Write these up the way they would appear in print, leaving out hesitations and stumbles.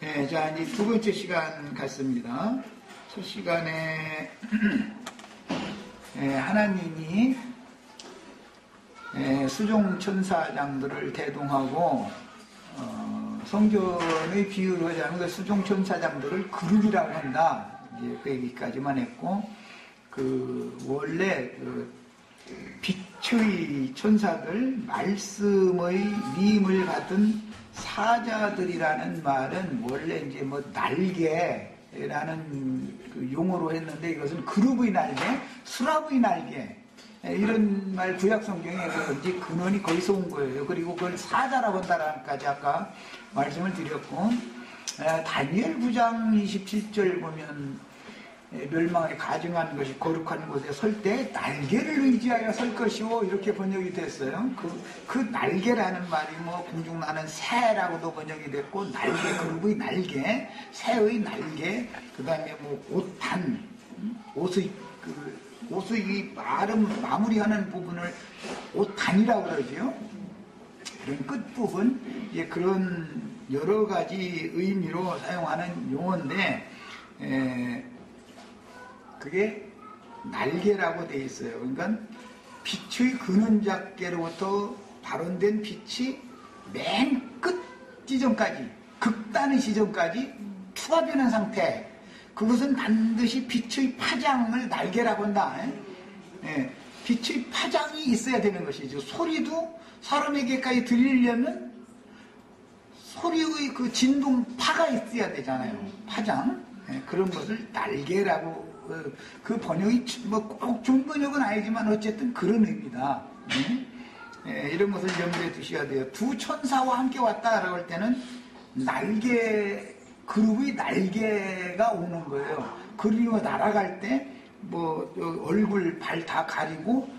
네, 자, 이제 두 번째 시간 같습니다. 첫 시간에 하나님이 수종천사장들을 대동하고 성전의 비유를 하자면 그 수종천사장들을 그룹이라고 한다. 이제 그 얘기까지만 했고, 원래 빛의 천사들, 말씀의 미임을 받은 사자들이라는 말은 원래 이제 날개라는 그 용어로 했는데, 이것은 그룹의 날개, 수랍의 날개, 이런 말 구약 성경에 이제 근원이 거기서 온 거예요. 그리고 그걸 사자라고 한다라는까지 아까 말씀을 드렸고, 다니엘 9장 27절 보면 멸망에 가증한 것이 거룩한 곳에 설 때 날개를 의지하여 설 것이오, 이렇게 번역이 됐어요. 그 날개라는 말이 공중 나는 새라고도 번역이 됐고, 날개, 그룹의 날개, 새의 날개, 그 다음에 옷단, 옷의 마무리하는 부분을 옷단이라고 그러죠. 그런 끝부분, 그런 여러 가지 의미로 사용하는 용어인데, 그게 날개라고 되어 있어요. 그러니까 빛의 근원자께로부터 발원된 빛이 맨 끝 지점까지, 극단의 지점까지 투합되는 상태, 그것은 반드시 빛의 파장을 날개라고 한다. 빛의 파장이 있어야 되는 것이죠. 소리도 사람에게까지 들리려면 소리의 그 진동파가 있어야 되잖아요. 파장. 그런 것을 날개라고, 그 번역이 꼭 좋은 번역은 아니지만 어쨌든 그런 의미다. 이런 것을 염두에 두셔야 돼요. 두 천사와 함께 왔다라고 할 때는 날개, 그룹의 날개가 오는 거예요. 그리고 날아갈 때 얼굴, 발 다 가리고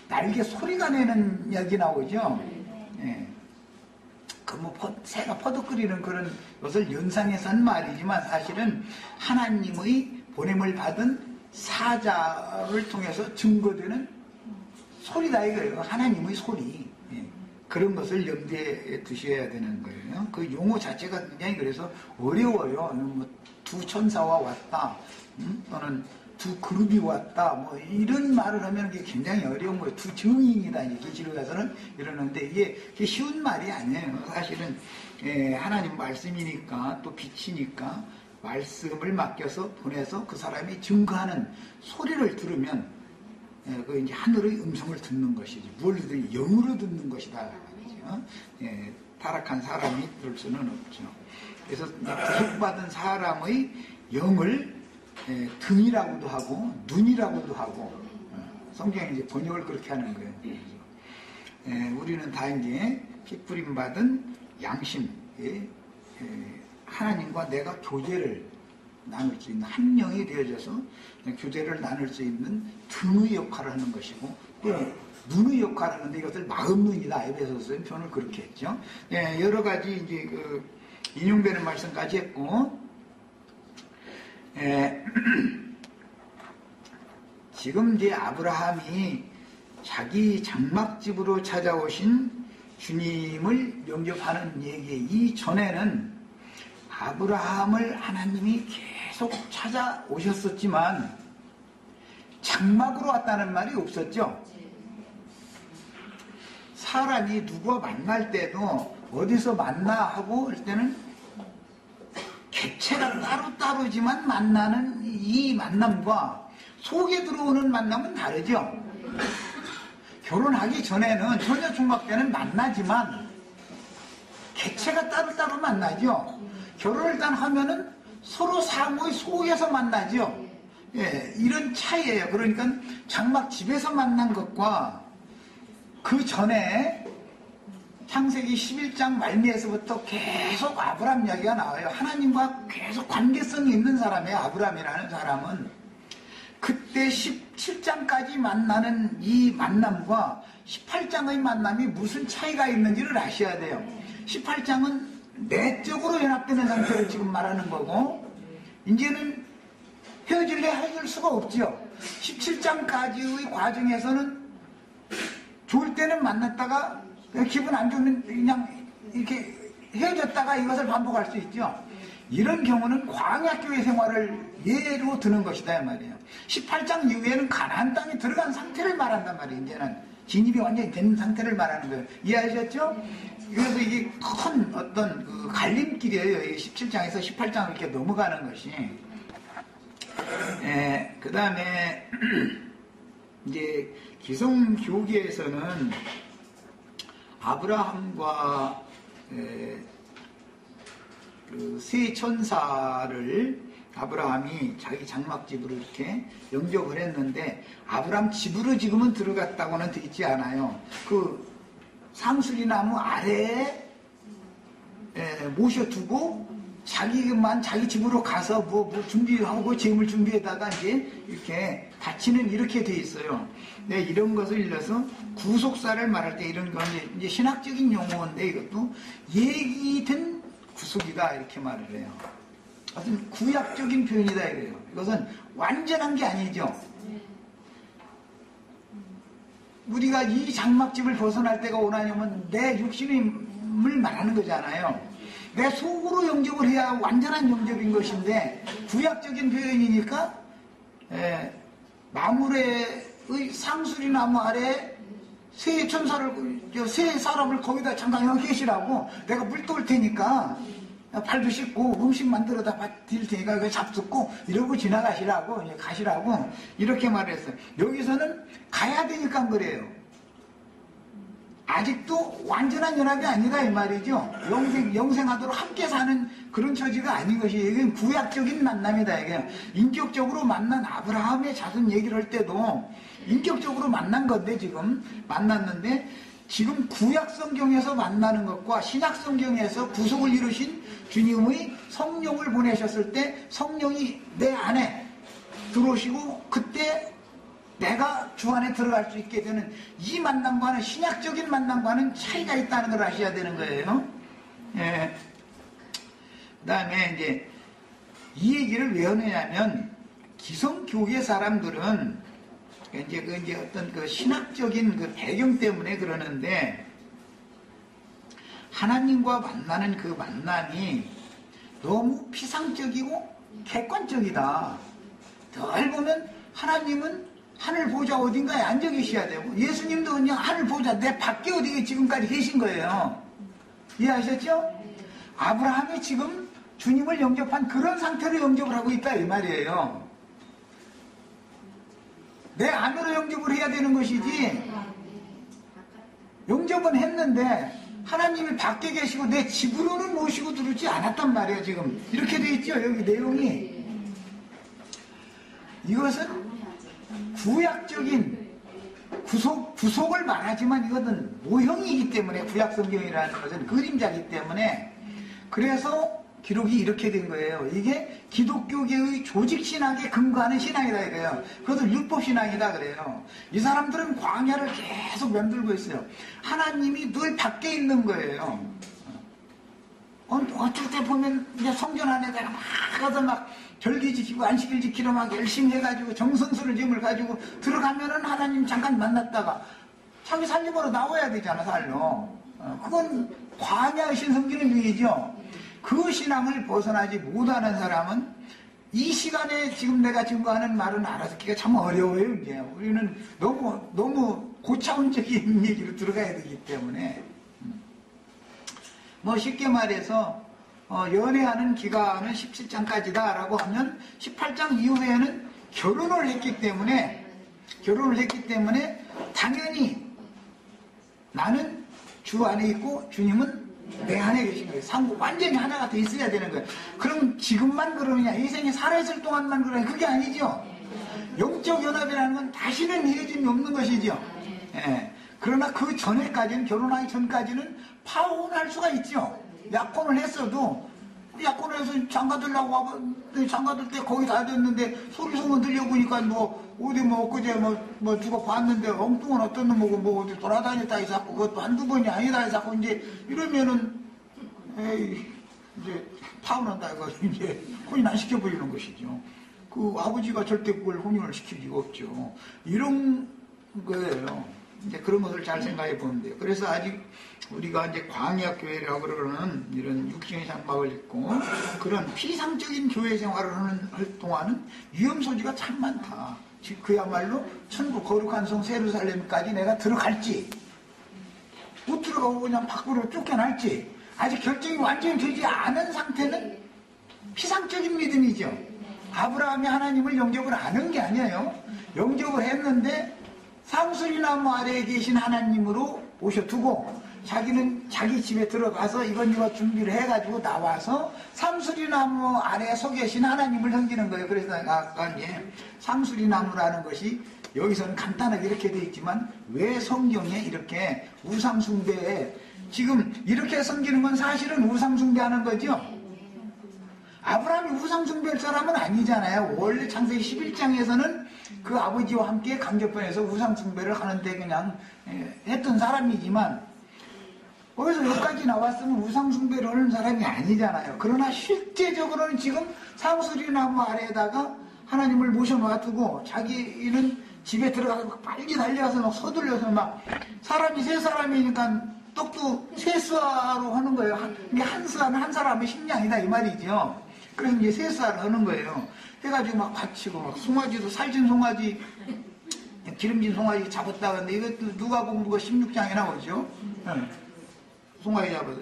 날개 소리가 내는 약이 나오죠. 새가 퍼득거리는 그런 것을 연상해서 한 말이지만, 사실은 하나님의 보냄을 받은 사자를 통해서 증거되는 소리다 이거예요. 하나님의 소리. 그런 것을 염두에 두셔야 되는 거예요. 그 용어 자체가 굉장히 그래서 어려워요. 두 천사와 왔다, 또는 두 그룹이 왔다, 이런 말을 하면 그게 굉장히 어려운 거예요. 두 증인이다, 이제 기시로 가서는 이러는데, 이게 쉬운 말이 아니에요. 사실은 하나님 말씀이니까, 또 빛이니까 말씀을 맡겨서 보내서 그 사람이 증거하는 소리를 들으면 그 이제 하늘의 음성을 듣는 것이지, 무엇이든 영으로 듣는 것이다. 타락한 사람이 들을 수는 없죠. 그래서 구속받은 사람의 영을 등이라고도 하고 눈이라고도 하고, 성경이 이제 번역을 그렇게 하는 거예요. 우리는 다 이제 핏부림 받은 양심, 하나님과 내가 교제를 나눌 수 있는 한 영이 되어져서 교제를 나눌 수 있는 등의 역할을 하는 것이고, 또 눈의 역할을 하는데 이것을 마음눈이다, 에베소서의 표현을 그렇게 했죠. 여러 가지 이제 인용되는 말씀까지 했고, 지금 이제 아브라함이 자기 장막집으로 찾아오신 주님을 영접하는 얘기 이전에는 아브라함을 하나님이 계속 찾아오셨었지만 장막으로 왔다는 말이 없었죠. 사람이 누구와 만날 때도 어디서 만나 하고 할 때는 객체가 따로따로지만 만나는 이 만남과 속에 들어오는 만남은 다르죠. 결혼하기 전에는 처녀 총각 때는 만나지만 객체가 따로따로 만나죠. 결혼을 일단 하면은 서로 상호의 속에서 만나죠. 이런 차이예요. 그러니까 장막 집에서 만난 것과 그 전에 창세기 11장 말미에서부터 계속 아브람 이야기가 나와요. 하나님과 계속 관계성이 있는 사람이에요. 아브람이라는 사람은 그때 17장까지 만나는 이 만남과 18장의 만남이 무슨 차이가 있는지를 아셔야 돼요. 18장은 내적으로 연합되는 상태를 지금 말하는 거고, 이제는 헤어질래 헤어질 수가 없죠. 17장까지의 과정에서는 좋을 때는 만났다가 기분 안 좋으면 그냥 이렇게 헤어졌다가 이것을 반복할 수 있죠. 이런 경우는 광야교회 생활을 예로 드는 것이다 이 말이에요. 18장 이후에는 가나안 땅에 들어간 상태를 말한단 말이에요. 이제는 진입이 완전히 된 상태를 말하는 거예요. 이해하셨죠? 그래서 이게 큰 어떤 그 갈림길이에요. 17장에서 18장을 이렇게 넘어가는 것이. 그 다음에 이제 기성교계에서는 아브라함과 그 세 천사를 아브라함이 자기 장막집으로 이렇게 영접을 했는데 아브라함 집으로 지금은 들어갔다고는 되어 있지 않아요. 그 상수리나무 아래에 모셔두고 자기만 자기 집으로 가서 뭐 준비하고 재물 준비에다가 이제 이렇게 바치는 이렇게 돼 있어요. 네, 이런 것을 일러서 구속사를 말할 때 이런 건 이제 신학적인 용어인데 이것도 얘기된 구속이다 이렇게 말을 해요. 어떤 구약적인 표현이다 이래요. 이것은 완전한 게 아니죠. 우리가 이 장막집을 벗어날 때가 오나냐면 내 육신을 말하는 거잖아요. 내 속으로 영접을 해야 완전한 영접인 것인데 구약적인 표현이니까 마물의 상수리나무 아래 세 사람을 거기다 잠깐 계시라고 내가 물 떠올 테니까 팔도 씻고 음식 만들어다 드릴 테니까 그 잡숫고 이러고 지나가시라고 가시라고 이렇게 말했어요. 여기서는 가야 되니까 그래요. 아직도 완전한 연합이 아니다 이 말이죠. 영생하도록 함께 사는 그런 처지가 아닌 것이 이건 구약적인 만남이다. 이게 인격적으로 만난 아브라함의 자손 얘기를 할 때도 인격적으로 만난 건데 지금 만났는데 지금 구약 성경에서 만나는 것과 신약 성경에서 구속을 이루신 주님의 성령을 보내셨을 때 성령이 내 안에 들어오시고 그때 내가 주 안에 들어갈 수 있게 되는 이 만남과는 신약적인 만남과는 차이가 있다는 걸 아셔야 되는 거예요. 그 다음에 이제 이 얘기를 왜 하느냐면 기성교계 사람들은 이제 어떤 그 신학적인 그 배경 때문에 그러는데 하나님과 만나는 그 만남이 너무 피상적이고 객관적이다. 덜 보면 하나님은 하늘 보좌 어딘가에 앉아 계셔야 되고 예수님도 그냥 하늘 보좌 내 밖에 어디에 지금까지 계신 거예요. 이해하셨죠? 아브라함이 지금 주님을 영접한 그런 상태로 영접을 하고 있다 이 말이에요. 내 안으로 영접을 해야 되는 것이지 영접은 했는데 하나님이 밖에 계시고 내 집으로는 모시고 들어오지 않았단 말이에요. 지금 이렇게 돼 있죠. 여기 내용이. 이것은 구약적인 구속을 말하지만 이것은 모형이기 때문에 구약 성경이라는 것은 그림자이기 때문에 그래서 기록이 이렇게 된 거예요. 이게 기독교계의 조직신학에 근거하는 신앙이다 이거예요. 그것은 율법신앙이다 그래요. 이 사람들은 광야를 계속 면들고 있어요. 하나님이 늘 밖에 있는 거예요. 어쩔 때 보면 이제 성전 안에다가 막 가서 막 절기 지키고 안식일 지키러 막 열심히 해가지고 정성스러운 짐을 가지고 들어가면은 하나님 잠깐 만났다가 자기 살림으로 나와야 되잖아 살로. 그건 광야의 신성기는 위이죠. 그 신앙을 벗어나지 못하는 사람은 이 시간에 지금 내가 증거하는 말은 알아듣기가 참 어려워요. 이제 우리는 너무 고차원적인 얘기로 들어가야 되기 때문에 뭐 쉽게 말해서 연애하는 기간은 17장까지다 라고 하면 18장 이후에는 결혼을 했기 때문에 당연히 나는 주 안에 있고 주님은 내 안에 계신 거예요. 완전히 하나가 돼 있어야 되는 거예요. 그럼 지금만 그러느냐, 이 생에 살아있을 동안만 그러느냐, 그게 아니죠. 영적 연합이라는 건 다시는 이어짐이 없는 것이죠. 그러나 그 전에까지는, 결혼하기 전까지는 파혼할 수가 있죠. 약혼을 했어도, 약혼을 해서 장가들라고 와봐, 장가들 때 거기 다 됐는데, 소리 소문 들려보니까 어디 엊그제 누가 봤는데, 엉뚱한 어떤 놈하고 어디 돌아다녔다 해서 자꾸 그것도 한두 번이 아니다 해서 자꾸 이제, 이러면은, 이제, 파혼한다 해가지고 이제, 혼인 안 시켜버리는 것이죠. 그 아버지가 절대 그걸 혼인을 시킬 리가 없죠. 이런 거예요. 이제 그런 것을 잘 생각해 보면 돼요. 그래서 아직 우리가 이제 광야교회라고 그러는 이런 육신의 장막을 입고 그런 피상적인 교회 생활을 하는 동안은 위험 소지가 참 많다. 즉 그야말로 천국 거룩한 성 예루살렘까지 내가 들어갈지 못 들어가고 그냥 밖으로 쫓겨날지 아직 결정이 완전히 되지 않은 상태는 피상적인 믿음이죠. 아브라함이 하나님을 영접을 안 한 게 아니에요. 영접을 했는데 상수리나무 아래에 계신 하나님으로 모셔두고 자기는 자기 집에 들어가서 이것 준비를 해가지고 나와서 상수리나무 아래에 서 계신 하나님을 섬기는 거예요. 그래서 아까 이제 상수리나무라는 것이 여기서는 간단하게 이렇게 되어 있지만 왜 성경에 이렇게 우상숭배에 지금 이렇게 섬기는 건 사실은 우상숭배하는 거죠. 아브라함이 우상숭배할 사람은 아니잖아요. 원래 창세기 11장에서는 그 아버지와 함께 강제편에서 우상숭배를 하는데 그냥 했던 사람이지만 거기서 여기까지 나왔으면 우상숭배를 하는 사람이 아니잖아요. 그러나 실제적으로는 지금 상수리나무 아래에다가 하나님을 모셔놔두고 자기는 집에 들어가서 막 빨리 달려가서 막 서둘러서 막 사람이 세 사람이니까 떡도 세수하러 하는 거예요. 이게 한 사람의 식량이다 이 말이죠. 그래서 이제 세수하러 하는 거예요. 해가지고 막 받치고 막 송아지도 살찐 송아지 기름진 송아지 잡았다 근데 이것도 누가 보면 16장에 나오죠. 송아지 잡아서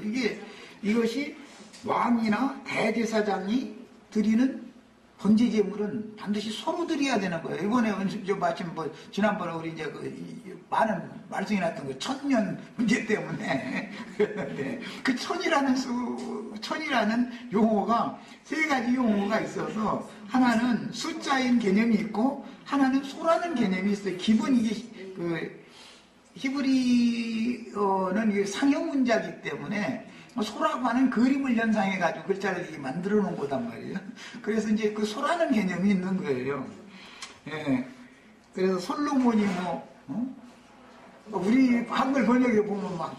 이것이 왕이나 대제사장이 드리는 번제 제물은 반드시 서로 드려야 되는 거예요. 이번에 마침 지난번에 우리 이제 많은 말씀이 났던 그 천년 문제 때문에 그랬는데 그 천이라는 용어가 세 가지 용어가 있어서 하나는 숫자인 개념이 있고 하나는 소라는 개념이 있어요. 기본 이게 히브리어는 이게 상형 문자이기 때문에 소라고 하는 그림을 연상해가지고 글자를 만들어 놓은 거단 말이에요. 그래서 이제 그 소라는 개념이 있는 거예요. 예. 그래서 솔로몬이 우리 한글 번역에 보면 막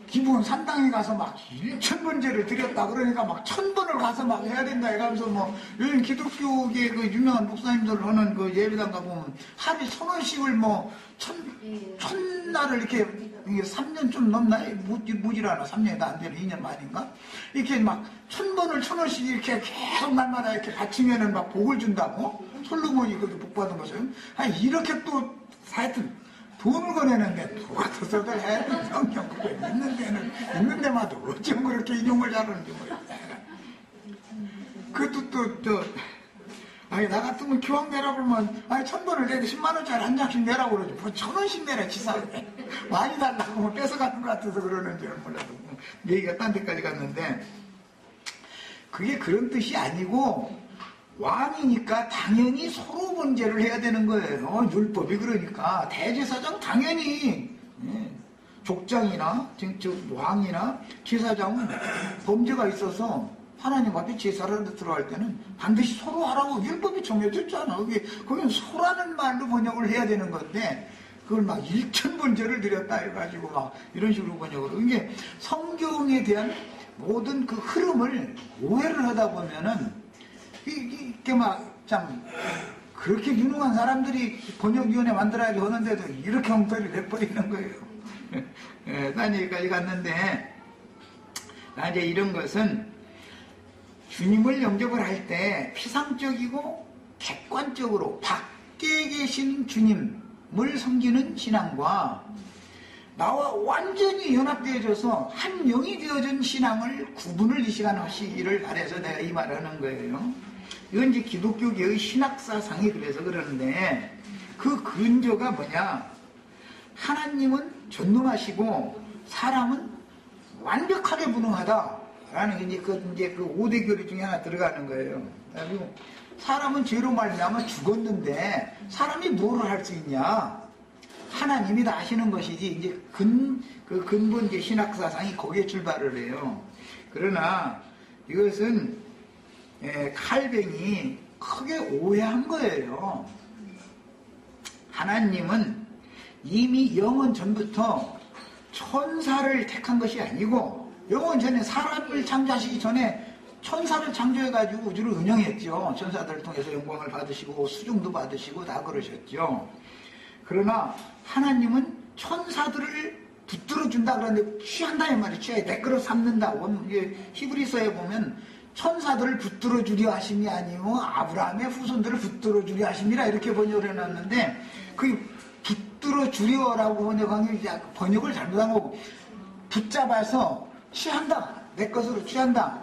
기본 산당에 가서 막 1000번제를 드렸다 그러니까 막 1000번을 가서 막 해야 된다 해가면서 요즘 기독교계 그 유명한 목사님들 하는 그 예배당 가보면 하루에 1000원씩을 천날을 이렇게 3년 좀 넘나요? 무질 않아. 3년이 다 안 되는 2년 만인가? 이렇게 막 1000번을 1000원씩 이렇게 계속 날마다 이렇게 바치면은 막 복을 준다고? 솔로몬이 그렇게 복 받은 것을. 아니, 이렇게 또 하여튼 돈을 거내는데 누가 더 써들 해야 돼? 성경 그거 있는 데마다 어쩜 그렇게 인용을 잘하는지 모르겠다. 그것도 아니, 나 같으면 기왕 내라고 하면, 1000번을 내고 10만원짜리 한 장씩 내라고 그러지. 뭐 1000원씩 내라, 치사하게. 많이 달라고 뭐 뺏어가는 것 같아서 그러는지는 몰라도. 얘기가 딴 데까지 갔는데, 그게 그런 뜻이 아니고, 왕이니까 당연히 서로 번제를 해야 되는 거예요. 율법이 그러니까. 대제사장 당연히, 족장이나, 왕이나 제사장은 범죄가 있어서, 하나님 앞에 제사를 들어갈 때는 반드시 서로 하라고 율법이 정해졌잖아. 거긴 소라는 말로 번역을 해야 되는 건데 그걸 막 1000번제를 드렸다 해가지고 막 이런 식으로 번역을. 이게 성경에 대한 모든 그 흐름을 오해를 하다 보면은 이게 막 참 그렇게 유능한 사람들이 번역위원회 만들어야지 하는데도 이렇게 엉터리를 내버리는 거예요. 딴 얘기까지 갔는데 이제 이런 것은 주님을 영접을 할 때 피상적이고 객관적으로 밖에 계신 주님을 섬기는 신앙과 나와 완전히 연합되어져서 한 영이 되어진 신앙을 구분을 이 시간 하시기를 바라서 내가 이 말을 하는 거예요. 이건 이제 기독교계의 신학사상이 그래서 그러는데 그 근저가 뭐냐? 하나님은 전능하시고 사람은 완벽하게 무능하다. 라는 게 이제 그 5대 교리 중에 하나 들어가는 거예요. 그리고 사람은 죄로 말미암아 죽었는데 사람이 뭐를 할 수 있냐? 하나님이 다 하시는 것이지. 이제 그 근본 이제 신학 사상이 거기에 출발을 해요. 그러나 이것은 칼뱅이 크게 오해한 거예요. 하나님은 이미 영원 전부터 천사를 택한 것이 아니고 영원 전에 사람을 창조하시기 전에 천사를 창조해가지고 우주를 운영했죠. 천사들을 통해서 영광을 받으시고 수중도 받으시고 다 그러셨죠. 그러나 하나님은 천사들을 붙들어 준다 그러는데 취한다 이 말이에요. 취해 내 거로 삼는다. 히브리서에 보면 천사들을 붙들어 주려 하심이 아니고 아브라함의 후손들을 붙들어 주려 하심이라 이렇게 번역을 해놨는데 그 붙들어 주려라고 번역을 잘못한 거고 붙잡아서 취한다. 내 것으로 취한다.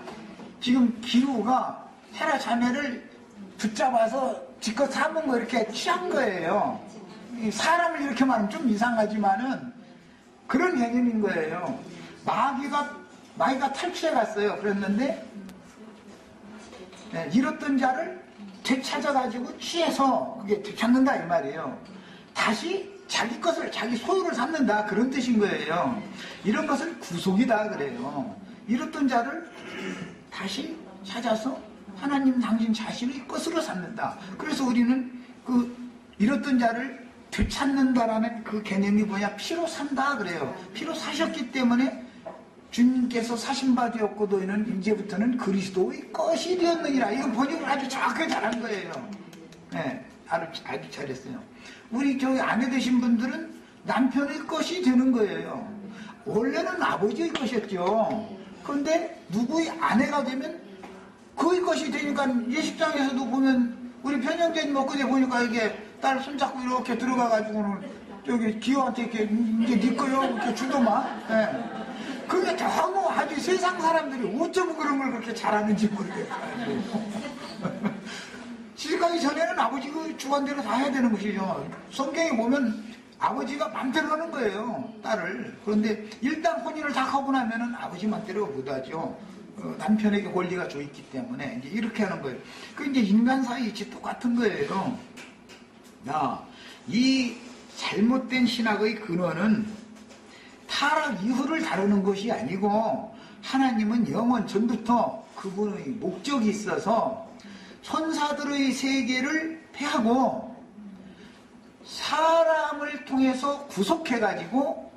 지금 기루가 헤라 자매를 붙잡아서 지껏 삼은 거 이렇게 취한 거예요. 사람을 이렇게 말하면 좀 이상하지만은 그런 개념인 거예요. 마귀가 탈취해 갔어요. 그랬는데 잃었던 자를 되찾아가지고 취해서 그게 되찾는다 이 말이에요. 다시 자기 것을 자기 소유를 삼는다 그런 뜻인 거예요. 이런 것을 구속이다 그래요. 잃었던 자를 다시 찾아서 하나님 당신 자신의 것으로 삼는다. 그래서 우리는 그 잃었던 자를 되찾는다라는 그 개념이 뭐냐? 피로 산다 그래요. 피로 사셨기 때문에 주님께서 사신 바 되었고 너희는 이제부터는 그리스도의 것이 되었느니라. 이거 번역을 아주 정확하게 잘한 거예요. 네, 아주 잘했어요. 우리 저기 아내 되신 분들은 남편의 것이 되는 거예요. 원래는 아버지의 것이었죠. 그런데 누구의 아내가 되면 그의 것이 되니까 예식장에서도 보면 우리 편형제님 엊그제 보니까 이게 딸 손잡고 이렇게 들어가가지고는 저기 기호한테 이렇게 이제 네 거요 이렇게 주더만. 네. 그게 너무 아주 세상 사람들이 어쩌면 그런 걸 그렇게 잘하는지 모르겠어요. 시집가기 전에는 아버지가 주관대로 다 해야 되는 것이죠. 성경에 보면 아버지가 맘대로 하는 거예요, 딸을. 그런데 일단 혼인을 다 하고 나면은 아버지 맘대로 못하죠. 남편에게 권리가 줘 있기 때문에 이제 이렇게 하는 거예요. 그 이제 인간 사이 이치 똑같은 거예요. 이 잘못된 신학의 근원은 타락 이후를 다루는 것이 아니고 하나님은 영원 전부터 그분의 목적이 있어서 천사들의 세계를 패하고 사람을 통해서 구속해가지고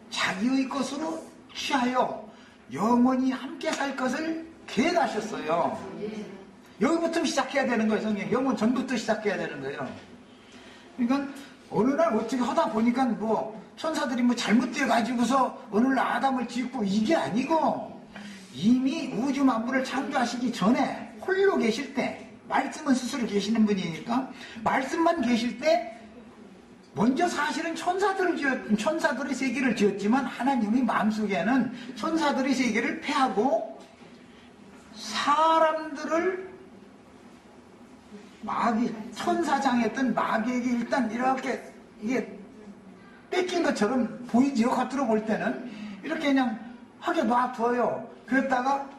자기의 것으로 취하여 영원히 함께 살 것을 계획하셨어요. 여기부터 시작해야 되는 거예요. 성경 영원 전부터 시작해야 되는 거예요. 그러니까 어느 날 어떻게 하다 보니까 뭐 천사들이 뭐 잘못돼 가지고서 어느 날 아담을 짓고 이게 아니고 이미 우주 만물을 창조하시기 전에 홀로 계실 때 말씀은 스스로 계시는 분이니까 말씀만 계실 때 먼저 사실은 천사들의 세계를 지었지만 하나님의 마음속에는 천사들의 세계를 패하고 사람들을 천사장했던 마귀에게 일단 이렇게 이게 뺏긴 것처럼 보이지요. 겉으로 볼 때는 이렇게 그냥 하게 놔둬요. 그랬다가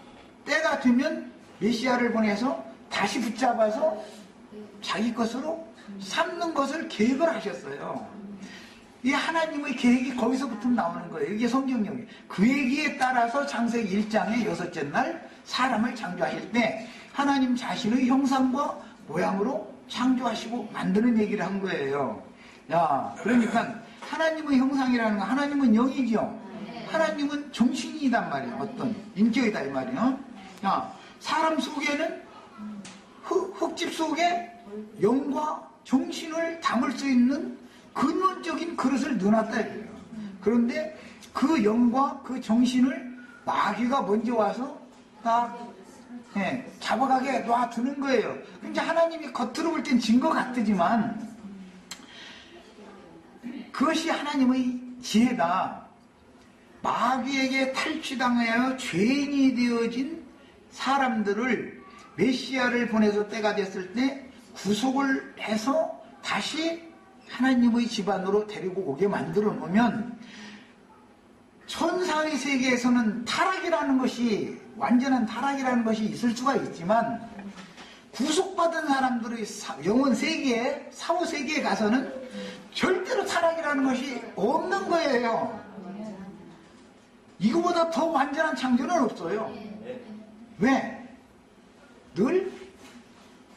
때가 되면 메시아를 보내서 다시 붙잡아서 자기 것으로 삼는 것을 계획을 하셨어요. 이 하나님의 계획이 거기서부터 나오는 거예요. 이게 성경용이에요. 그 얘기에 따라서 창세기 1장의 6째 날 사람을 창조하실 때 하나님 자신의 형상과 모양으로 창조하시고 만드는 얘기를 한 거예요. 그러니까 하나님의 형상이라는 거, 하나님은 영이죠. 하나님은 정신이단 말이에요. 어떤 인격이다 이 말이에요. 사람 속에는 흙집 속에 영과 정신을 담을 수 있는 근원적인 그릇을 넣어놨다 이거예요. 그런데 그 영과 그 정신을 마귀가 먼저 와서 다 잡아가게 놔두는 거예요. 이제 하나님이 겉으로 볼 땐 진 것 같지만 그것이 하나님의 지혜다. 마귀에게 탈취당하여 죄인이 되어진 사람들을 메시아를 보내서 때가 됐을 때 구속을 해서 다시 하나님의 집안으로 데리고 오게 만들어 놓으면 천사의 세계에서는 타락이라는 것이 완전한 타락이라는 것이 있을 수가 있지만 구속받은 사람들의 영혼 세계에 사후 세계에 가서는 절대로 타락이라는 것이 없는 거예요. 이거보다 더 완전한 창조는 없어요. 왜? 늘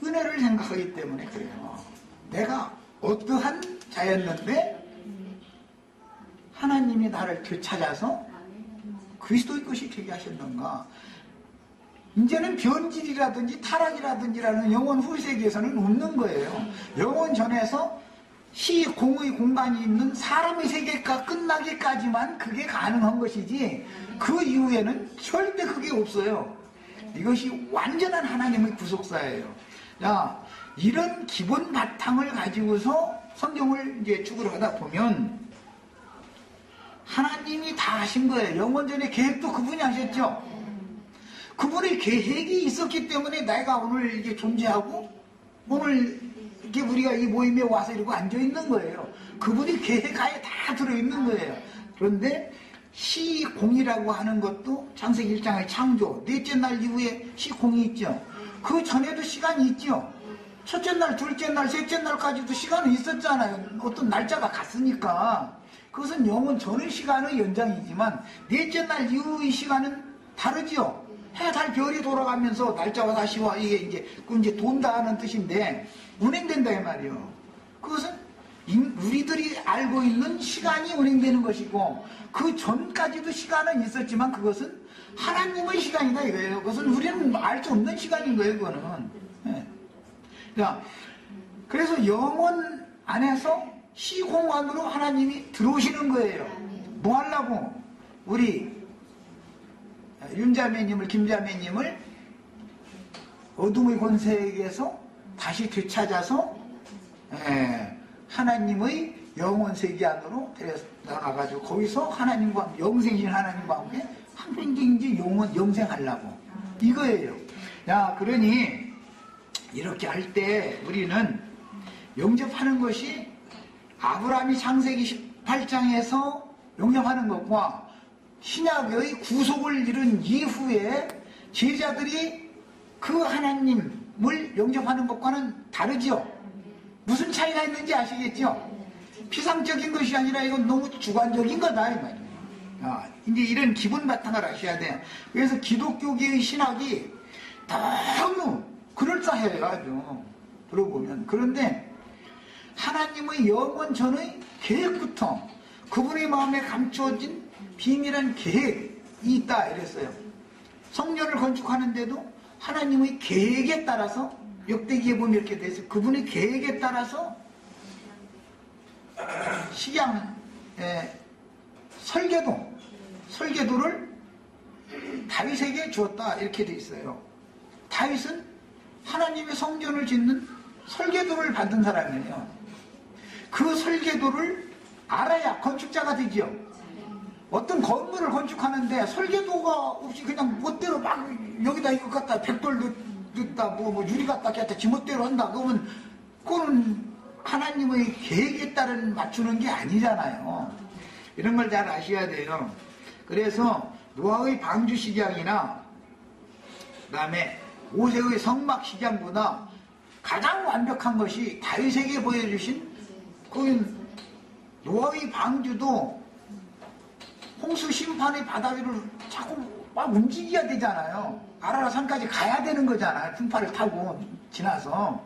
은혜를 생각하기 때문에 그래요. 내가 어떠한 자였는데 하나님이 나를 되찾아서 그리스도의 것이 되게 하셨는가. 이제는 변질이라든지 타락이라든지라는 영혼 후세계에서는 없는 거예요. 영혼 전에서 시공의 공간이 있는 사람의 세계가 끝나기까지만 그게 가능한 것이지 그 이후에는 절대 그게 없어요. 이것이 완전한 하나님의 구속사예요. 자, 이런 기본 바탕을 가지고서 성경을 이제 추구하다 보면 하나님이 다 하신 거예요. 영원전의 계획도 그분이 하셨죠. 그분의 계획이 있었기 때문에 내가 오늘 이게 존재하고 오늘 이게 우리가 이 모임에 와서 이러고 앉아있는 거예요. 그분의 계획하에 다 들어있는 거예요. 그런데 시공이라고 하는 것도 창세기 1장의 창조, 넷째 날 이후에 시공이 있죠. 그 전에도 시간이 있죠. 첫째 날, 둘째 날, 셋째 날까지도 시간은 있었잖아요. 어떤 날짜가 갔으니까. 그것은 영원 전의 시간의 연장이지만 넷째 날 이후의 시간은 다르죠. 해, 달, 별이 돌아가면서 날짜가 다시 와. 이게 이제 돈다 하는 뜻인데 운행된다 이 말이에요. 그것은 우리들이 알고 있는 시간이 운행되는 것이고 그 전까지도 시간은 있었지만 그것은 하나님의 시간이다 이거예요. 그것은 우리는 알 수 없는 시간인 거예요. 그거는. 네. 자, 그래서 영원 안에서 시공간으로 하나님이 들어오시는 거예요. 뭐 하려고? 우리 윤자매님을, 김자매님을 어둠의 권세에게서 다시 되찾아서 하나님의 영원 세계 안으로 데려나가가지고 거기서 하나님과 영생신 하나님과 함께 한평생이지 영생하려고 이거예요. 야, 그러니 이렇게 할 때 우리는 영접하는 것이 아브라함이 창세기 18장에서 영접하는 것과 신약의 구속을 이룬 이후에 제자들이 그 하나님을 영접하는 것과는 다르죠. 무슨 차이가 있는지 아시겠죠? 피상적인 것이 아니라 이건 너무 주관적인 거다 이 말이에요. 이제 이런 기본 바탕을 아셔야 돼요. 그래서 기독교계의 신학이 너무 그럴싸해요. 아주 들어보면. 그런데 하나님의 영원 전의 계획부터 그분의 마음에 감추어진 비밀한 계획이 있다 이랬어요. 성전을 건축하는데도 하나님의 계획에 따라서 역대기에 보면 이렇게 돼 있어요. 그분의 계획에 따라서 식양 설계도를 다윗에게 주었다 이렇게 돼 있어요. 다윗은 하나님의 성전을 짓는 설계도를 받은 사람이에요. 그 설계도를 알아야 건축자가 되지요. 어떤 건물을 건축하는데 설계도가 없이 그냥 멋대로 막 여기다 이거 갖다 벽돌 넣다 뭐 유리 갖다 갖다 지멋대로 한다 그러면 그거는 하나님의 계획에 따른 맞추는 게 아니잖아요. 이런 걸 잘 아셔야 돼요. 그래서 노아의 방주 식양이나 그 다음에 모세의 성막 식양보다 가장 완벽한 것이 다윗에게 보여주신 그 노아의 방주도 홍수 심판의 바다 위를 자꾸 막 움직여야 되잖아요. 아라라산까지 가야 되는 거잖아요. 풍파를 타고 지나서.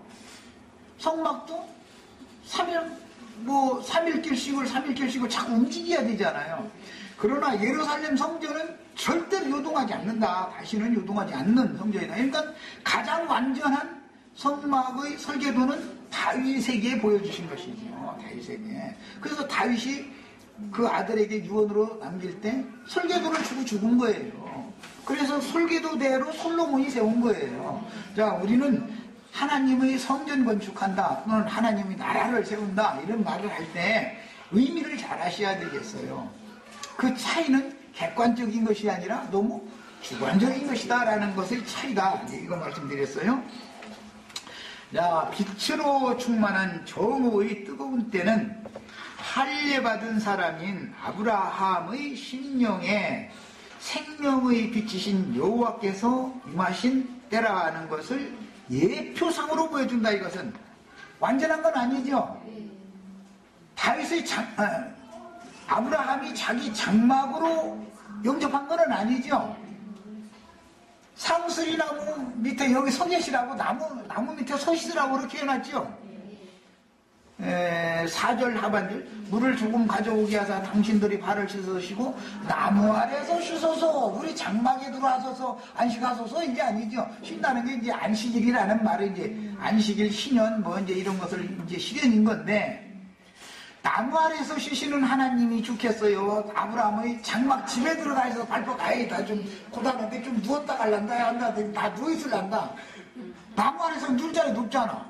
성막도 3일길씩을 자꾸 움직여야 되잖아요. 그러나 예루살렘 성전은 절대로 요동하지 않는다. 다시는 요동하지 않는 성전이다. 그러니까 가장 완전한 성막의 설계도는 다윗에게 보여주신 것이죠. 다윗에게. 그래서 다윗이 그 아들에게 유언으로 남길 때 설계도를 주고 죽은 거예요. 그래서 설계도대로 솔로몬이 세운 거예요. 자, 우리는 하나님의 성전 건축한다 또는 하나님의 나라를 세운다 이런 말을 할 때 의미를 잘 아셔야 되겠어요. 그 차이는 객관적인 것이 아니라 너무 주관적인 것이다 라는 것의 차이다. 이거 말씀드렸어요. 자, 빛으로 충만한 정오의 뜨거운 때는 할례받은 사람인 아브라함의 심령에 생명의 빛이신 여호와께서 임하신 때라는 것을 예표상으로 보여준다. 이것은 완전한 건 아니죠. 다윗의 아브라함이 자기 장막으로 영접한 건 아니죠. 상수리나무 밑에 여기 서 계시라고 나무 밑에 서 있으라고 그렇게 해놨죠. 4절 하반절 물을 조금 가져오게 하사 당신들이 발을 씻으시고 나무 아래서 씻어서 우리 장막에 들어와서서 안식하소서 이게 아니죠. 쉰다는 게 이제 안식일이라는 말이 이제 안식일, 신년 뭐 이제 이런 것을 이제 실현인 건데 나무 아래서 쉬시는 하나님이 좋겠어요. 아브라함의 장막 집에 들어가서 발포가 아이 나좀 고단한데 좀 누웠다 갈란다 한다 다 누워있을란다. 나무 아래서 누울 자리 높잖아.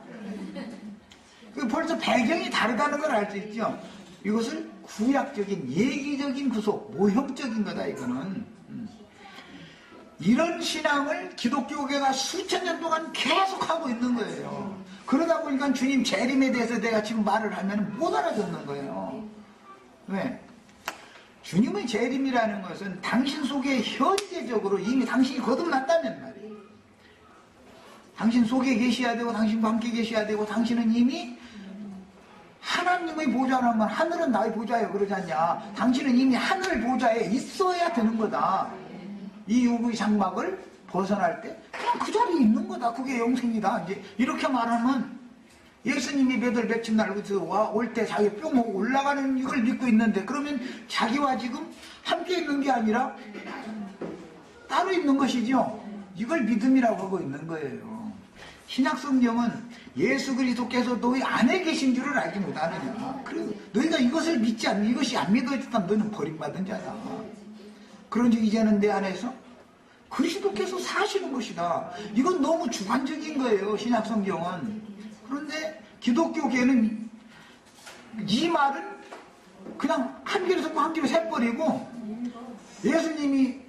벌써 배경이 다르다는 걸 알 수 있죠. 이것을 구약적인 예기적인 구속, 모형적인 거다 이거는. 이런 신앙을 기독교계가 수천 년 동안 계속하고 있는 거예요. 그러다 보니까 주님 재림에 대해서 내가 지금 말을 하면 못 알아듣는 거예요. 왜? 주님의 재림이라는 것은 당신 속에 현재적으로 이미 당신이 거듭났다면 말이에요. 당신 속에 계셔야 되고 당신과 함께 계셔야 되고 당신은 이미 하나님의 보좌라면 하늘은 나의 보좌예요 그러지 않냐. 당신은 이미 하늘 보좌에 있어야 되는 거다. 이 육의 장막을 벗어날 때 그냥 그 자리에 있는 거다. 그게 영생이다. 이제 이렇게 말하면 예수님이 몇월 며칠 날부터 올 때 자기 뿅 하고 올라가는 이걸 믿고 있는데 그러면 자기와 지금 함께 있는 게 아니라 따로 있는 것이죠. 이걸 믿음이라고 하고 있는 거예요. 신약 성경은 예수 그리스도께서 너희 안에 계신 줄을 알지 못하느냐. 그리고 너희가 이것을 믿지 않는 이것이 안 믿어졌다면 너는 버림받은 자다. 그런즉 이제는 내 안에서 그리스도께서 사시는 것이다. 이건 너무 주관적인 거예요. 신약 성경은. 그런데 기독교계는 이 말은 그냥 한 귀로 듣고 한 귀로 새버리고 예수님이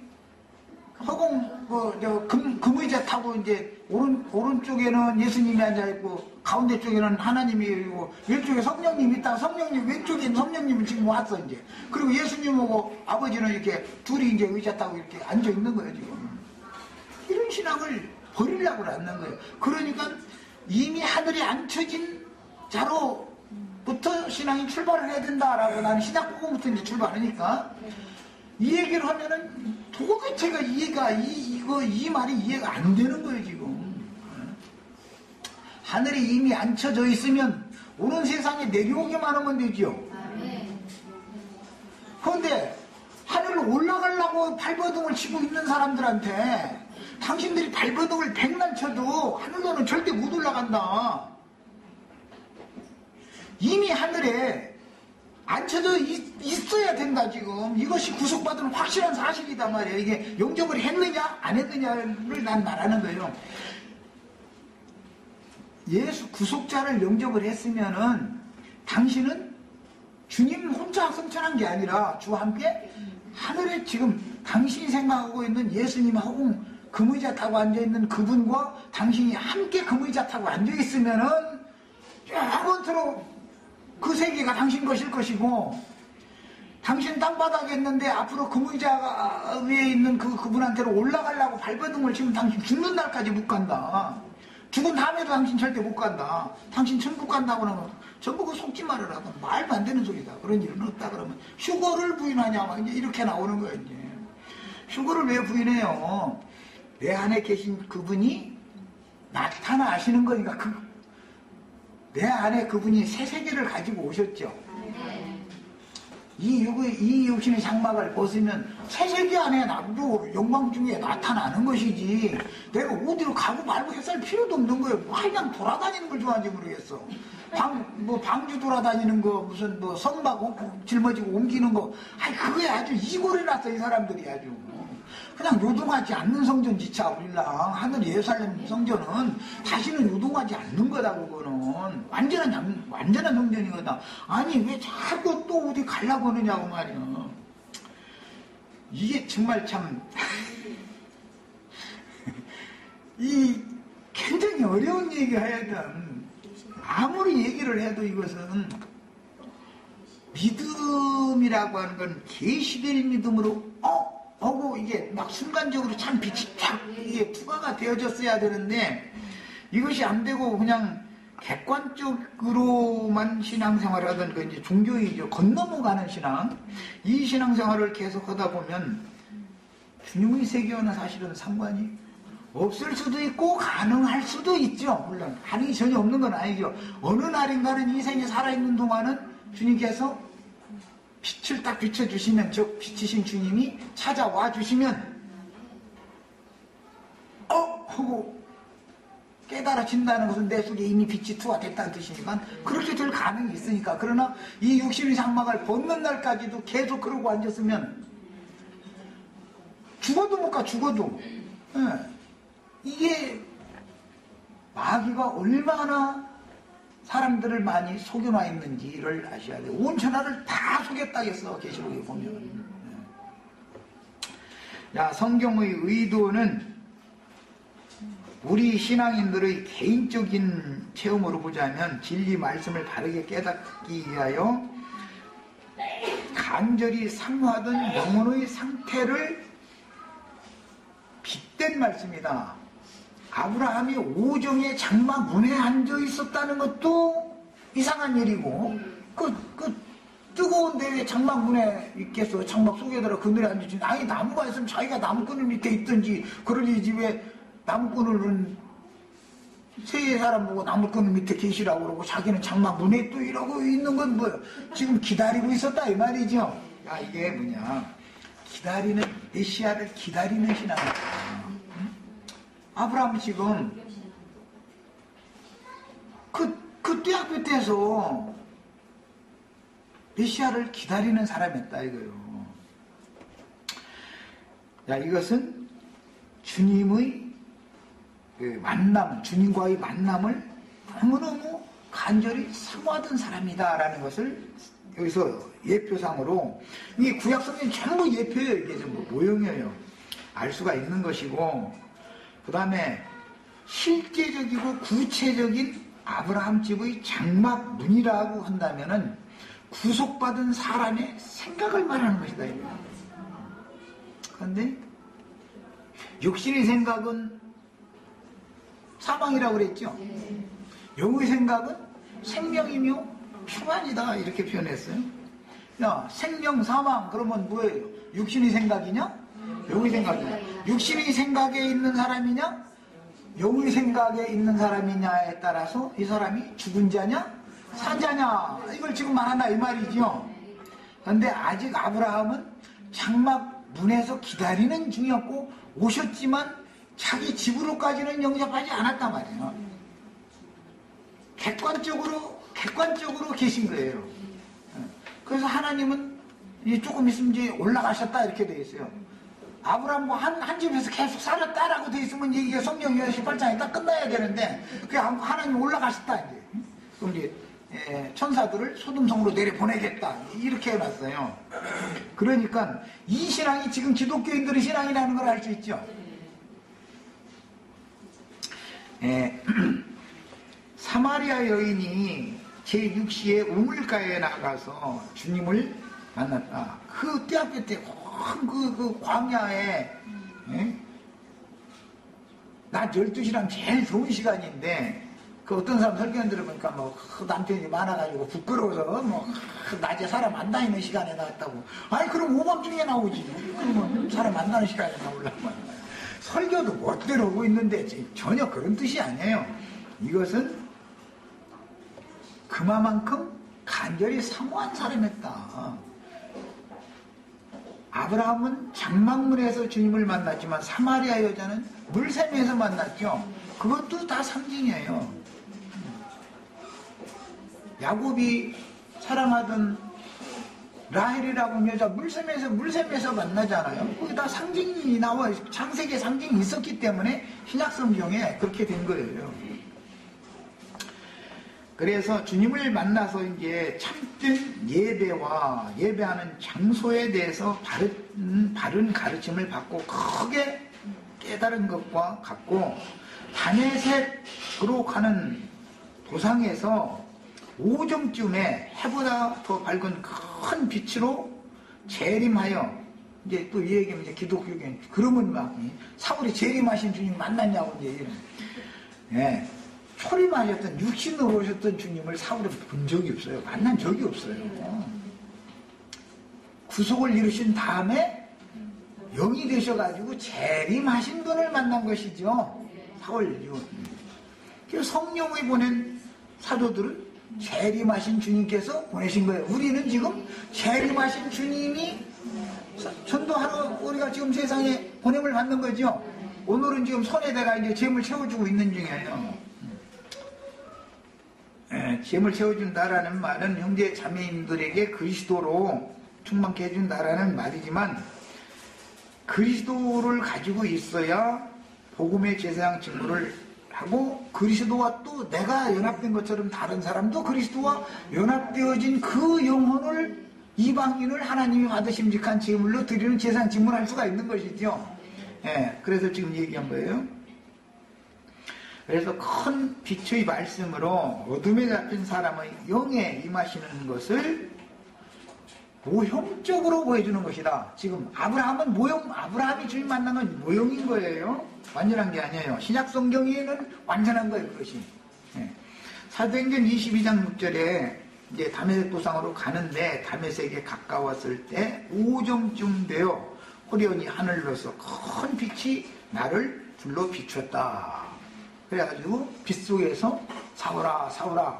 허공 금의자 타고 이제 오른쪽에는 예수님이 앉아있고 가운데 쪽에는 하나님이 있고 왼쪽에 성령님이 있다가 성령님 왼쪽에 있는 성령님은 지금 왔어 이제. 그리고 예수님하고 아버지는 이렇게 둘이 이제 의자 타고 이렇게 앉아 있는 거예요 지금. 이런 신앙을 버리려고 하는 거예요. 그러니까 이미 하늘에 앉혀진 자로부터 신앙이 출발을 해야 된다라고 나는 시작부분부터 이제 출발하니까 이 얘기를 하면은 도대체가 이 말이 이해가 안 되는 거예요 지금. 하늘에 이미 앉혀져 있으면 오는 세상에 내려오기만 하면 되죠. 그런데 하늘로 올라가려고 발버둥을 치고 있는 사람들한테 당신들이 발버둥을 100만 쳐도 하늘로는 절대 못 올라간다. 이미 하늘에 앉혀져 있어야 된다 지금. 이것이 구속받은 확실한 사실이단 말이에요. 이게 영접을 했느냐 안 했느냐를 난 말하는 거예요. 예수 구속자를 영접을 했으면은 당신은 주님 혼자 성천한 게 아니라 주와 함께 하늘에 지금 당신이 생각하고 있는 예수님하고 금의자 타고 앉아있는 그분과 당신이 함께 금의자 타고 앉아있으면은 영원토록 그 세계가 당신 것일 것이고 당신 땅바닥에 있는데 앞으로 금의자 위에 있는 그분한테로 올라가려고 발버둥을 치면 당신 죽는 날까지 못 간다. 죽은 다음에도 당신 절대 못 간다. 당신 천국 간다고 그러면 전부 그 속지 말으라. 말도 안 되는 소리다. 그런 일은 없다 그러면 휴거를 부인하냐 막 이제 이렇게 나오는 거예요. 이제. 휴거를 왜 부인해요? 내 안에 계신 그분이 나타나시는 거니까 내 안에 그분이 새 세계를 가지고 오셨죠. 이 육신의 장막을 벗으면 새 세계 안에 나도 영광 중에 나타나는 것이지 내가 어디로 가고 말고 했을 필요도 없는 거예요. 그냥 돌아다니는 걸 좋아하는지 모르겠어. 방주 돌아다니는 거 무슨 선박 짊어지고 옮기는 거 그거에 아주 이골이 났어 이 사람들이 아주. 그냥 요동하지 않는 성전지차 우리랑 하늘 예루살렘 성전은 다시는 요동하지 않는 거다 그거는 완전한 성전이거든. 아니 왜 자꾸 또 어디 가려고 하느냐고 말이야. 이게 정말 참 이 굉장히 어려운 얘기하여든 아무리 얘기를 해도 이것은 믿음이라고 하는 건 계시될 믿음으로 하고 이게 막 순간적으로 참 빛이 탁 이게 투과가 되어졌어야 되는데 이것이 안 되고 그냥 객관적으로만 신앙생활을 하던 그 이제 종교이죠. 건너가는 신앙. 이 신앙생활을 계속 하다 보면 주님의 세계와는 사실은 상관이 없을 수도 있고 가능할 수도 있죠. 물론 가능이 전혀 없는 건 아니죠. 어느 날인가는 인생에 살아있는 동안은 주님께서 빛을 딱 비춰주시면 즉 빛이신 주님이 찾아와 주시면 하고 깨달아진다는 것은 내 속에 이미 빛이 투하됐다는 뜻이니까 그렇게 될 가능이 있으니까. 그러나 이 육신의 장막을 벗는 날까지도 계속 그러고 앉았으면 죽어도 못 가. 죽어도. 예. 이게 마귀가 얼마나 사람들을 많이 속여놔 있는지를 아셔야 돼요. 온 천하를 다 속였다 했어, 계시록에 보면. 자, 성경의 의도는 우리 신앙인들의 개인적인 체험으로 보자면 진리 말씀을 바르게 깨닫기 위하여 간절히 사모하던 영혼의 상태를 빗댄 말씀이다. 아브라함이 오정의 장막 문에 앉아 있었다는 것도 이상한 일이고, 그 뜨거운 데에 장막 문에 있겠어. 장막 속에 들어 그늘에 앉았지. 아니, 나무가 있으면 자기가 나무꾼을 밑에 있든지, 그러지 왜 나무꾼을 세 사람 보고 나무꾼을 밑에 계시라고 그러고 자기는 장막 문에 또 이러고 있는 건 뭐야? 지금 기다리고 있었다 이 말이죠. 야, 이게 뭐냐? 기다리는, 메시아를 기다리는 신앙이다. 아브라함이 지금 그 떼학볕 때에서 메시아를 기다리는 사람이었다 이거요. 야, 이것은 주님의 만남, 주님과의 만남을 너무너무 간절히 사모하던 사람이다라는 것을 여기서 예표상으로, 이 구약 성경 전부 예표예요. 이게 전부 모형이에요. 알 수가 있는 것이고, 그 다음에 실제적이고 구체적인 아브라함 집의 장막 문이라고 한다면은 구속받은 사람의 생각을 말하는 것이다. 그런데 육신의 생각은 사망이라고 그랬죠. 영의 생각은 생명이며 평안이다 이렇게 표현했어요. 야, 생명, 사망 그러면 뭐예요? 육신의 생각이냐? 영의 생각이냐? 육신의 생각에 있는 사람이냐? 영의 생각에 있는 사람이냐에 따라서 이 사람이 죽은 자냐? 산 자냐? 이걸 지금 말한다 이 말이죠. 그런데 아직 아브라함은 장막 문에서 기다리는 중이었고 오셨지만 자기 집으로까지는 영접하지 않았단 말이에요. 객관적으로 계신 거예요. 그래서 하나님은 조금 있으면 이제 올라가셨다 이렇게 되어 있어요. 아브라함과 한 집에서 계속 살았다라고 되어 있으면 이게 성경 18장이 딱 끝나야 되는데 그 하나님 올라가셨다 이제. 그럼 이제 천사들을 소돔성으로 내려보내겠다 이렇게 해놨어요. 그러니까 이 신앙이 지금 기독교인들의 신앙이라는 걸 알 수 있죠. 사마리아 여인이 제6시에 우물가에 나가서 주님을 만났다. 그 떼학볕 때 그 광야에 낮 12시랑 제일 좋은 시간인데 그 어떤 사람 설교 들어보니까 뭐 남편이 많아가지고 부끄러워서 뭐 낮에 사람 안 다니는 시간에 나왔다고. 아니 그럼 오밤중에 나오지. 그러면 사람 안 다니는 시간에 나오려고 하는 거야. 설교도 멋대로 오고 있는데 전혀 그런 뜻이 아니에요. 이것은 그만큼 간절히 사모한 사람이었다. 아브라함은 장막문에서 주님을 만났지만 사마리아 여자는 물샘에서 만났죠. 그것도 다 상징이에요. 야곱이 사랑하던 라헬이라고 하는 여자 물샘에서 만나잖아요. 거기 다 상징이 나와요. 창세기에 상징이 있었기 때문에 신약 성경에 그렇게 된 거예요. 그래서 주님을 만나서 이제 참된 예배와 예배하는 장소에 대해서 바른 가르침을 받고 크게 깨달은 것과 같고, 다메섹으로 가는 도상에서 오정쯤에 해보다 더 밝은 큰 빛으로 재림하여, 이제 또 이 얘기는 이제 기독교계 그러면 막 사울이 재림하신 주님 만났냐고 이제 이런. 초림하셨던 육신으로 오셨던 주님을 사울은 본 적이 없어요. 만난 적이 없어요. 구속을 이루신 다음에 영이 되셔가지고 재림하신 분을 만난 것이죠. 사울 이후. 그래서 성령을 보낸 사도들은 재림하신 주님께서 보내신 거예요. 우리는 지금 재림하신 주님이 전도하러 우리가 지금 세상에 보냄을 받는 거죠. 오늘은 지금 손에다가 이제 재물 채워주고 있는 중이에요. 잼을 채워준다라는 말은 형제 자매님들에게 그리스도로 충만케 해준다라는 말이지만, 그리스도를 가지고 있어야 복음의 제사장 직무를 하고, 그리스도와 또 내가 연합된 것처럼 다른 사람도 그리스도와 연합되어진 그 영혼을, 이방인을 하나님이 받으심직한 제물로 드리는 제사장 직무를 할 수가 있는 것이죠. 그래서 지금 얘기한 거예요. 그래서 큰 빛의 말씀으로 어둠에 잡힌 사람의 영에 임하시는 것을 모형적으로 보여주는 것이다. 지금 아브라함은 아브라함이 주님 만난 건 모형인 거예요. 완전한 게 아니에요. 신약 성경에는 완전한 거예요, 그것이. 사도행전 22장 6절에 이제 다메섹 도상으로 가는데, 다메섹에 가까웠을 때 오정쯤 되어 호련히 하늘로서 큰 빛이 나를 둘러 비췄다. 그래가지고 빛 속에서 사울아 사울아,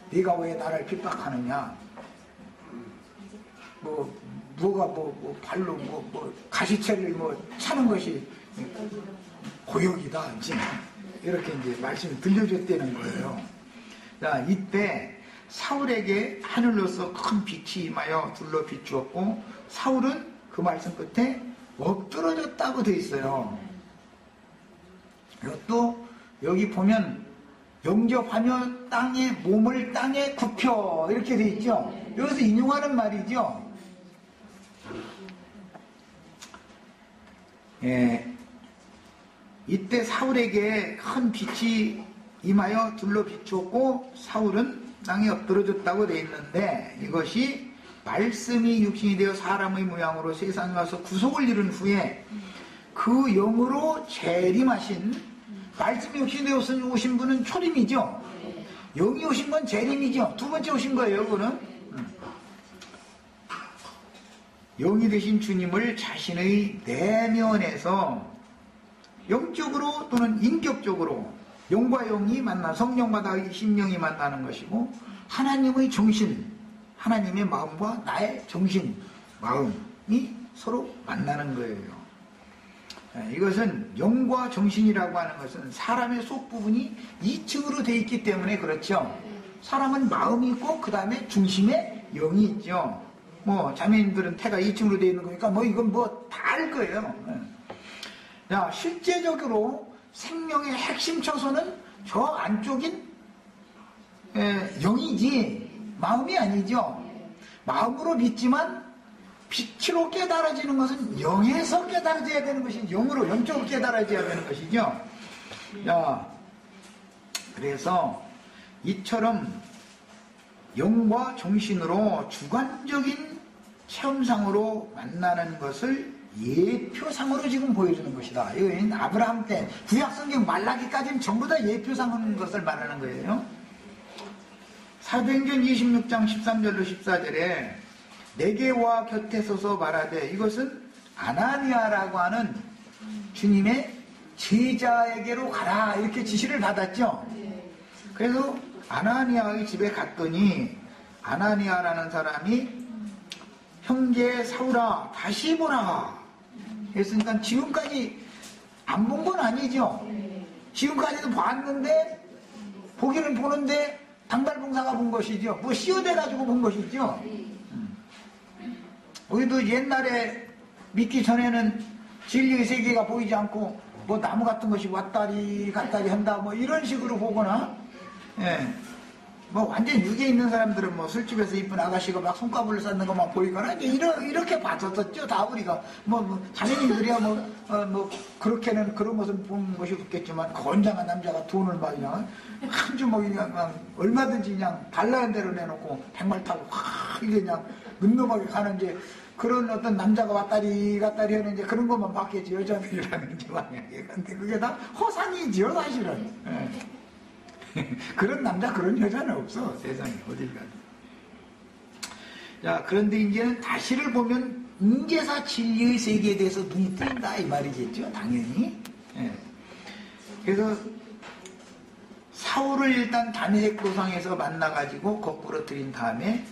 네가 왜 나를 핍박하느냐, 누가 발로 가시채를 차는 것이 고역이다, 이렇게 이제 말씀을 들려줬다는 거예요. 자, 이때 사울에게 하늘로서 큰 빛이 임하여 둘러 비추었고, 사울은 그 말씀 끝에 엎드러졌다고 돼 있어요. 또 여기 보면 영접하며 몸을 땅에 굽혀, 이렇게 돼 있죠. 여기서 인용하는 말이죠. 이때 사울에게 큰 빛이 임하여 둘러 비추었고, 사울은 땅에 엎드러졌다고 되어 있는데, 이것이 말씀이 육신이 되어 사람의 모양으로 세상에 와서 구속을 이룬 후에 그 영으로 재림하신, 말씀이 육신이 되어 오신 분은 초림이죠. 영이 오신 건 재림이죠. 두 번째 오신 거예요, 그거는. 영이 되신 주님을 자신의 내면에서 영적으로 또는 인격적으로 영과 영이 만나, 성령과 심령이 만나는 것이고, 하나님의 정신, 하나님의 마음과 나의 정신, 마음이 서로 만나는 거예요. 이것은 영과 정신이라고 하는 것은 사람의 속부분이 2층으로 되어 있기 때문에 그렇죠. 사람은 마음이 있고 그 다음에 중심에 영이 있죠. 자매님들은 태가 2층으로 되어 있는 거니까 이건 다 알 거예요. 자, 실제적으로 생명의 핵심 처소는 저 안쪽인 영이지 마음이 아니죠. 마음으로 믿지만 빛으로 깨달아지는 것은 영에서 깨달아져야 되는 것이지, 영적으로 깨달아져야 되는 것이죠. 자, 그래서 이처럼 영과 정신으로 주관적인 체험상으로 만나는 것을 예표상으로 지금 보여주는 것이다. 이건 아브라함 때 구약성경 말라기까지는 전부 다 예표상인 것을 말하는 거예요. 사도행전 26장 13절로 14절에 내게 와 곁에 서서 말하되, 이것은 아나니아라고 하는 주님의 제자에게로 가라, 이렇게 지시를 받았죠. 그래서 아나니아의 집에 갔더니 아나니아라는 사람이 형제 사울아 다시 보라 했으니까, 지금까지 안 본 건 아니죠. 지금까지도 봤는데, 보기는 보는데 당발봉사가 본 것이죠. 씌워대가지고 본 것이죠. 우리도 옛날에 믿기 전에는 진리의 세계가 보이지 않고 나무 같은 것이 왔다리 갔다리 한다 이런 식으로 보거나, 완전 육에 있는 사람들은 술집에서 이쁜 아가씨가 막 손가락을 쌓는 것만 보이거나 이렇게 봤었죠. 다 우리가 자매님들이야 그렇게는 그런 것을 본 것이 없겠지만, 건장한 남자가 돈을 막 그냥 한 주먹이 그냥 얼마든지 그냥 달라는 대로 내놓고 백말 타고 이게 그냥 눈nom하게 가는 이제 그런 어떤 남자가 왔다리 갔다리 하는 이제 그런 것만 봤겠지, 여자들이라는 게 만약에. 근데 그게 다 허상이지요, 사실은. 그런 남자, 그런 여자는 없어, 세상에, 어딜 가도. 자, 그런데 이제는 다시를 보면 인계사 진리의 세계에 대해서 눈이 뜬다, 이 말이겠죠, 당연히. 그래서 사울을 일단 다메섹 도상에서 만나가지고 거꾸로 들인 다음에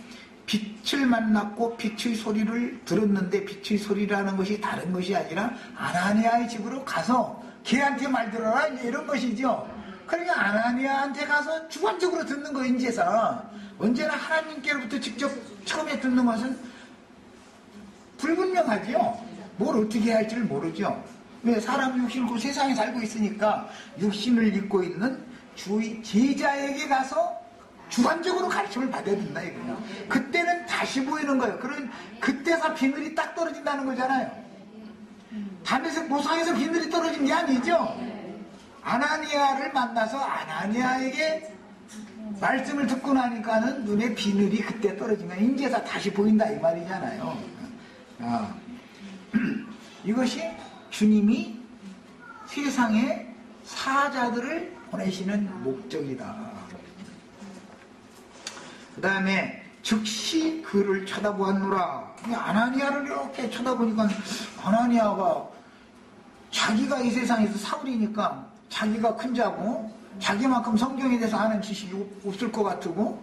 빛을 만났고 빛의 소리를 들었는데, 빛의 소리라는 것이 다른 것이 아니라 아나니아의 집으로 가서 걔한테 말 들어라, 이런 것이죠. 그러니까 아나니아한테 가서 주관적으로 듣는 거 인제서 언제나 하나님께로부터 직접 처음에 듣는 것은 불분명하지요. 뭘 어떻게 할지를 모르죠. 왜 사람 육신을 그 세상에 살고 있으니까 육신을 입고 있는 주의 제자에게 가서 주관적으로 가르침을 받아야 된다 이거예요. 그때는 다시 보이는 거예요. 그런 그때서 비늘이 딱 떨어진다는 거잖아요. 담에서 보상에서 비늘이 떨어진 게 아니죠. 아나니아를 만나서 아나니아에게 말씀을 듣고 나니까는 눈에 비늘이 그때 떨어지면 인제서 다시 보인다 이 말이잖아요. 이것이 주님이 세상에 사자들을 보내시는 목적이다. 그 다음에 즉시 그를 쳐다보았노라. 아나니아를 이렇게 쳐다보니까 아나니아가 자기가 이 세상에서 사울이니까 자기가 큰 자고 자기만큼 성경에 대해서 아는 지식이 없을 것 같고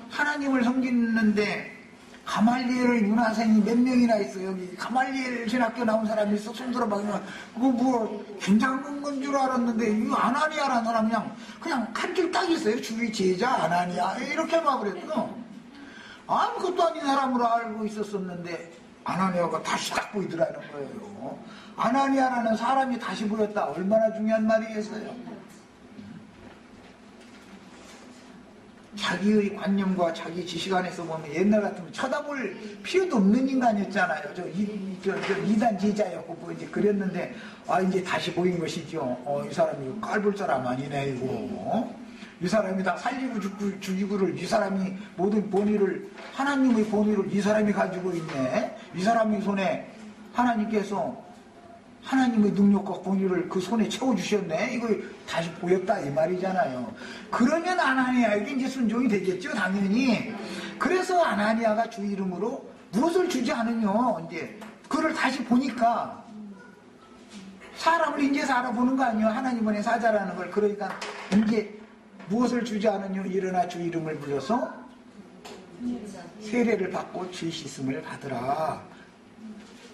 하나님을 섬기는데 가말리엘 윤화생이 몇 명이나 있어. 여기 가말리엘 신학교 나온 사람이 있어. 손들어 박으면 그거 뭐 괜찮은 건 줄 알았는데 이 아나니아라는 사람 그냥 한 줄 딱 있어요. 주의 제자 아나니아 이렇게 막 그랬어. 아무것도 아닌 사람으로 알고 있었었는데 아나니아가 다시 딱 보이더라는 거예요. 아나니아라는 사람이 다시 보였다. 얼마나 중요한 말이겠어요. 자기의 관념과 자기 지식 안에서 보면 옛날 같으면 쳐다볼 필요도 없는 인간이었잖아요. 저 이단 제자였고 뭐 이제 그랬는데 이제 다시 보인 것이죠. 이 사람이 깔볼 사람 아니네 이거. 이 사람이 다 살리고 죽이고를 이 사람이 모든 본의를 하나님의 본의를 이 사람이 가지고 있네. 이 사람의 손에 하나님께서 하나님의 능력과 공의를 그 손에 채워주셨네. 이거 다시 보였다 이 말이잖아요. 그러면 아나니아에게 이제 순종이 되겠죠 당연히. 그래서 아나니아가 주 이름으로 무엇을 주지 않으뇨. 이제 그를 다시 보니까 사람을 인제서 알아보는 거 아니에요. 하나님의 사자라는 걸. 그러니까 이제 무엇을 주지 않으뇨. 일어나 주 이름을 불러서 세례를 받고 죄 씻음을 받으라.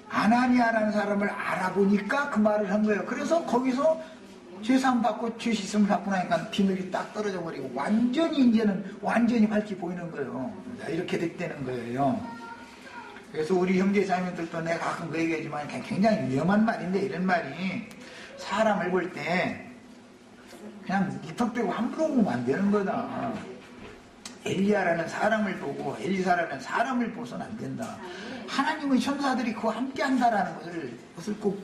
아나니아라는 사람을 알아보니까 그 말을 한 거예요. 그래서 거기서 죄사함 받고 죄 씻음을 받고 나니까 비늘이 딱 떨어져 버리고 완전히 이제는 완전히 밝게 보이는 거예요. 이렇게 됐다는 거예요. 그래서 우리 형제자매들도 내가 가끔 그 얘기하지만 굉장히 위험한 말인데 이런 말이 사람을 볼 때 그냥 무턱대고 함부로 보면 안 되는 거다. 엘리야라는 사람을 보고 엘리사라는 사람을 보서는 안 된다. 하나님의 천사들이 그와 함께 한다라는 것을 꼭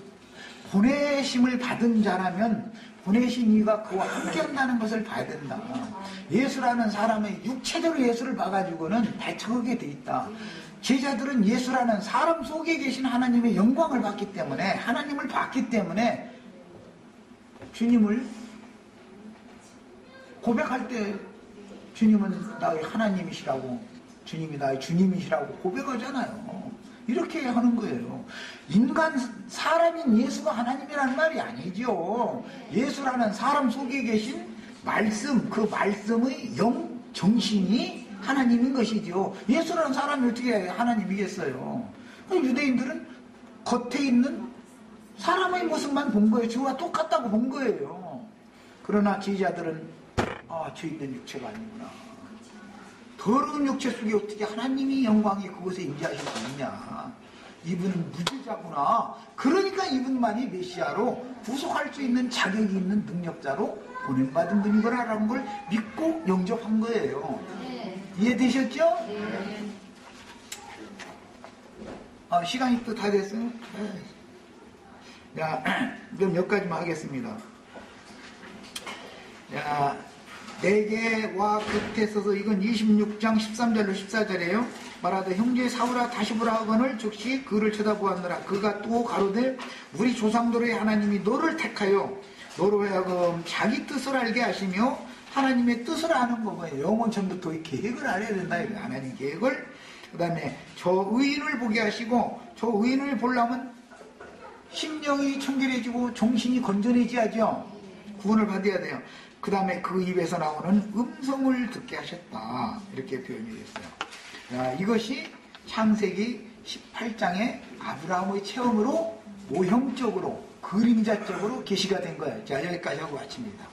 보내심을 받은 자라면 보내신 이가 그와 함께 한다는 것을 봐야 된다. 예수라는 사람의 육체적으로 예수를 봐가지고는 배척하게 돼 있다. 제자들은 예수라는 사람 속에 계신 하나님의 영광을 봤기 때문에 하나님을 봤기 때문에 주님을 고백할 때 주님은 나의 하나님이시라고 주님이 나의 주님이시라고 고백하잖아요. 이렇게 하는 거예요. 사람인 예수가 하나님이라는 말이 아니죠. 예수라는 사람 속에 계신 말씀, 그 말씀의 정신이 하나님인 것이죠. 예수라는 사람이 어떻게 하나님이겠어요. 유대인들은 겉에 있는 사람의 모습만 본 거예요. 저와 똑같다고 본 거예요. 그러나 제자들은 저 있는 육체가 아니구나. 더러운 육체 속에 어떻게 하나님이 영광이 그곳에 임재하실 수 있냐. 이분은 무죄자구나. 그러니까 이분만이 메시아로 구속할 수 있는 자격이 있는 능력자로 보냄받은 분이구나라는 걸 믿고 영접한 거예요. 이해되셨죠? 시간이 또 다 됐어요? 자, 그럼 여기까지만 하겠습니다. 자, 내게와 곁에 서서 이건 26장 13절로 14절이에요. 말하되 형제 사울아 다시 보라 하거늘 즉시 그를 쳐다보았느라 그가 또 가로되 우리 조상들의 하나님이 너를 택하여 너로 하여금 자기 뜻을 알게 하시며 하나님의 뜻을 아는 거예요. 영원 전부터 이 계획을 알아야 된다. 하나님 계획을. 그 다음에 저 의인을 보게 하시고 저 의인을 보려면 심령이 청결해지고 정신이 건전해져야죠. 구원을 받아야 돼요. 그 다음에 그 입에서 나오는 음성을 듣게 하셨다. 이렇게 표현이 됐어요. 자, 이것이 창세기 18장의 아브라함의 체험으로 모형적으로 그림자적으로 계시가 된 거예요. 자, 여기까지 하고 마칩니다.